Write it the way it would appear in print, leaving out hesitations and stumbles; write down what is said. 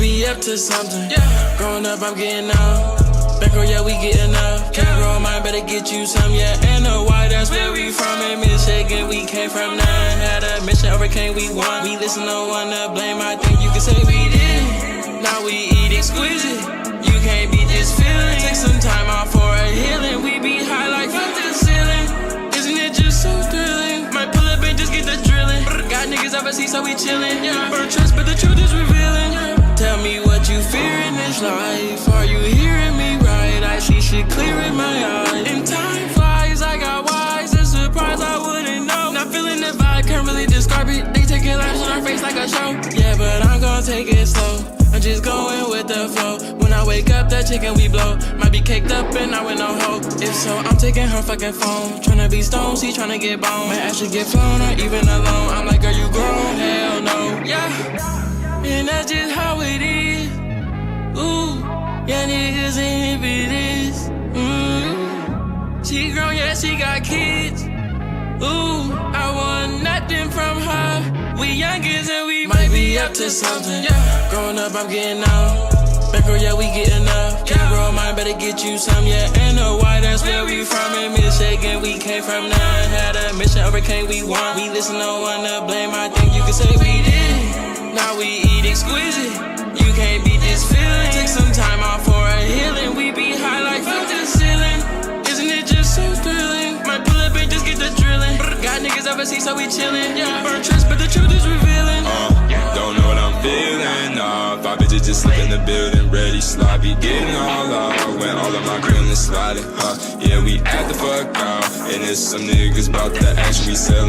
be up to something. Growing up, I'm getting out. Bankroll, yeah, we getting up. Can't grow mine, better get you some, yeah. And the why, that's where we from. In Michigan, we came from none. Had a mission, overcame, we won. We listen, no one to blame. I think you can say we did. Now we eat exquisite. You can't beat this feeling. Take some time out for a healing. We be high like fuck the ceiling. Isn't it just so thrilling? Might pull up and just get the drilling. Got niggas overseas, so we chillin'. Burn trust, but the truth is revealing. Tell me what you fear in this life. Are you hearing me right? I see shit clear in my eyes. And time flies, I got wise. A surprise I wouldn't know. Not feeling the vibe, can't really describe it. They taking lives on our face like a show. Yeah, but I'm gonna take it slow. I'm just going with the flow. When I wake up, that chicken we blow. Might be caked up and I with no hope. If so, I'm taking her fucking phone. Tryna be stoned, she tryna get boned. Might actually get flown or even alone. I'm like, are you grown? Hell no. Yeah. And that's just how it is. Ooh, yeah, niggas ain't it is. She grown, yeah, she got kids. Ooh, I want nothing from her. We youngins and we might be up to something. Growing up, I'm getting out. Bankroll, yeah, we getting up. Can't grow mine, better get you some, yeah. And the why, that's where we from. In Michigan, we came from none. Had a mission, overcame, we won. We listen, no one to blame. I think you can say we did. Now we eat exquisite. You can't beat this feeling. Take some time out for a healing. We be high like fuck the ceiling. Isn't it just so thrilling? Might pull up and just get the drilling. Got niggas overseas, so we chillin'. Burn trust, but the truth is revealing. Don't know what I'm feeling. Five bitches just slip in the building, ready sloppy, getting all out. When all of my green is sliding, yeah, we at the fuck out. And there's some niggas bout the action we sellin'.